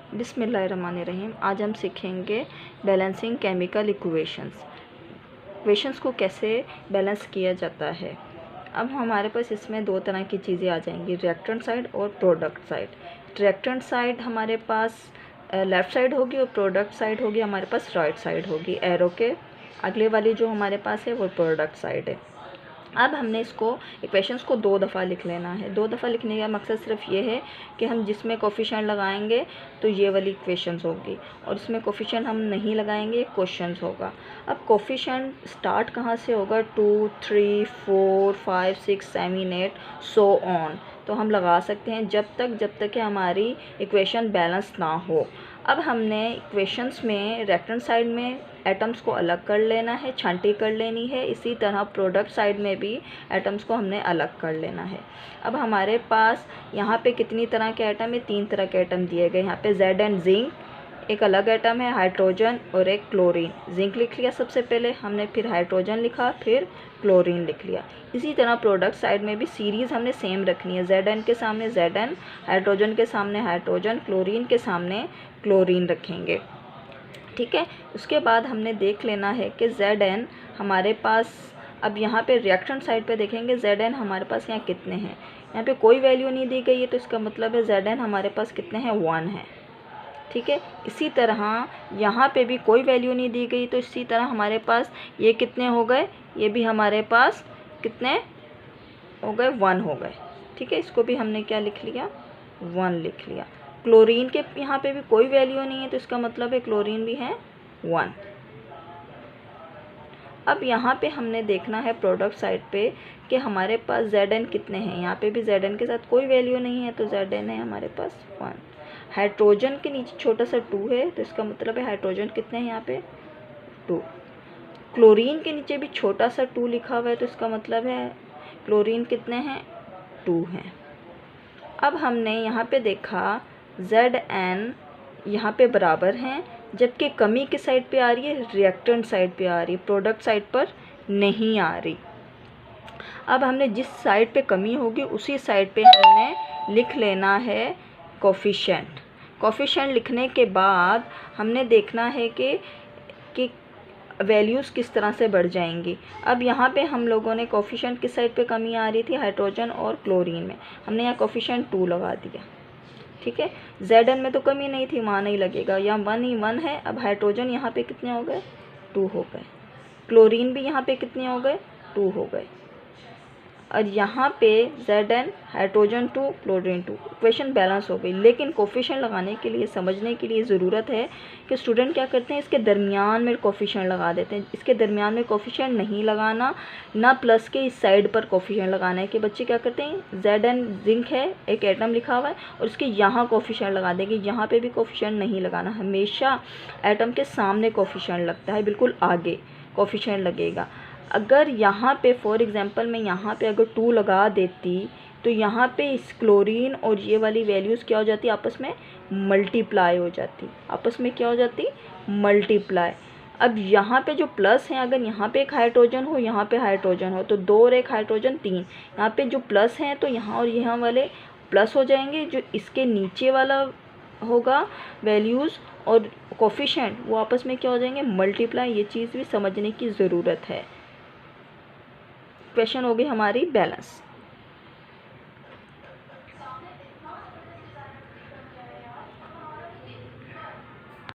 बिस्मिल्लाहिर्रहमानिर्रहीम। आज हम सीखेंगे बैलेंसिंग केमिकल इक्वेशंस। इक्वेशंस को कैसे बैलेंस किया जाता है। अब हमारे पास इसमें दो तरह की चीज़ें आ जाएंगी, रिएक्टेंट साइड और प्रोडक्ट साइड। रिएक्टेंट साइड हमारे पास लेफ़्ट साइड होगी और प्रोडक्ट साइड होगी हमारे पास राइट साइड होगी। एरो के अगले वाली जो हमारे पास है वो प्रोडक्ट साइड है। अब हमने इसको इक्वेशंस को 2 दफ़ा लिख लेना है। 2 दफ़ा लिखने का मकसद सिर्फ ये है कि हम जिसमें कोफिशिएंट लगाएंगे तो ये वाली इक्वेशंस होगी, और इसमें कोफिशिएंट हम नहीं लगाएंगे क्वेश्चंस होगा। अब कोफिशिएंट स्टार्ट कहाँ से होगा, 2, 3, 4, 5, 6, 7, 8 सो ऑन। तो हम लगा सकते हैं जब तक कि हमारी इक्वेशन बैलेंस ना हो। अब हमने इक्वेशंस में रिएक्टेंट साइड में एटम्स को अलग कर लेना है, छांटी कर लेनी है। इसी तरह प्रोडक्ट साइड में भी एटम्स को हमने अलग कर लेना है। अब हमारे पास यहाँ पे कितनी तरह के एटम है, 3 तरह के एटम दिए गए। यहाँ पे जेड एंड जिंक, एक अलग एटम है हाइड्रोजन और एक क्लोरीन। जिंक लिख लिया सबसे पहले हमने, फिर हाइड्रोजन लिखा, फिर क्लोरीन लिख लिया। इसी तरह प्रोडक्ट साइड में भी सीरीज़ हमने सेम रखनी है। जेड एन के सामने जेड एन, हाइड्रोजन के सामने हाइड्रोजन, क्लोरीन के सामने क्लोरीन रखेंगे। ठीक है। उसके बाद हमने देख लेना है कि जेड हमारे पास, अब यहाँ पे रिएक्टेंट साइड पे देखेंगे जेड हमारे पास यहाँ कितने हैं। यहाँ पे कोई वैल्यू नहीं दी गई है, तो इसका मतलब है जेड हमारे पास कितने हैं, 1 है। ठीक है। इसी तरह यहाँ पे भी कोई वैल्यू नहीं दी गई, तो इसी तरह हमारे पास ये कितने हो गए, ये भी हमारे पास कितने हो गए, 1 हो गए। ठीक है। इसको भी हमने क्या लिख लिया, 1 लिख लिया। क्लोरीन के यहाँ पे भी कोई वैल्यू नहीं है, तो इसका मतलब है क्लोरीन भी है 1। अब यहाँ पे हमने देखना है प्रोडक्ट साइड पे कि हमारे पास Zn कितने हैं। यहाँ पे भी Zn के साथ कोई वैल्यू नहीं है, तो Zn है हमारे पास 1। हाइड्रोजन के नीचे छोटा सा 2 है, तो इसका मतलब है हाइड्रोजन कितने हैं यहाँ पे, 2। क्लोरीन के नीचे भी छोटा सा 2 लिखा हुआ है, तो इसका मतलब है क्लोरीन कितने हैं, 2 हैं। अब हमने यहाँ पे देखा Zn यहाँ पे बराबर हैं, जबकि कमी किस साइड पे आ रही है, रिएक्टेंट साइड पे आ रही है, प्रोडक्ट साइड पर नहीं आ रही। अब हमने जिस साइड पे कमी होगी उसी साइड पे हमने लिख लेना है कोफिशिएंट। कोफिशिएंट लिखने के बाद हमने देखना है कि वैल्यूज़ किस तरह से बढ़ जाएंगी। अब यहाँ पे हम लोगों ने कोफिशिएंट किस साइड पे कमी आ रही थी, हाइड्रोजन और क्लोरीन में, हमने यहाँ कोफिशिएंट 2 लगा दिया। ठीक है। Zn में तो कमी नहीं थी, वहाँ नहीं लगेगा, यहाँ 1 ही 1 है। अब हाइड्रोजन यहाँ पे कितने हो गए, 2 हो गए। क्लोरीन भी यहाँ पे कितने हो गए, 2 हो गए। और यहाँ पे Zn, hydrogen 2, chlorine 2, equation balance हो गई। लेकिन कोफिशिएंट लगाने के लिए, समझने के लिए ज़रूरत है कि स्टूडेंट क्या करते हैं, इसके दरमियान में कोफिशिएंट लगा देते हैं। इसके दरमियान में कोफिशिएंट नहीं लगाना, ना प्लस के इस साइड पर कोफिशिएंट लगाना है। कि बच्चे क्या करते हैं, Zn जिंक है, एक एटम लिखा हुआ है, और उसके यहाँ कोफिशिएंट लगा देंगे। यहाँ पे भी कोफिशिएंट नहीं लगाना, हमेशा एटम के सामने कोफिशिएंट लगता है, बिल्कुल आगे कोफिशिएंट लगेगा। अगर यहाँ पे फॉर एग्जांपल मैं यहाँ पे अगर 2 लगा देती, तो यहाँ पे इस क्लोरीन और ये वाली वैल्यूज़ क्या हो जाती, आपस में मल्टीप्लाई हो जाती, आपस में क्या हो जाती, मल्टीप्लाई। अब यहाँ पे जो प्लस है, अगर यहाँ पे एक हाइड्रोजन हो, यहाँ पे हाइड्रोजन हो, तो 2 और 1 हाइड्रोजन 3। यहाँ पे जो प्लस हैं तो यहाँ और यहाँ वाले प्लस हो जाएंगे, जो इसके नीचे वाला होगा वैल्यूज़ और कोफिशिएंट, वो आपस में क्या हो जाएंगे, मल्टीप्लाई। ये चीज़ भी समझने की ज़रूरत है। क्वेश्चन हो गई हमारी बैलेंस।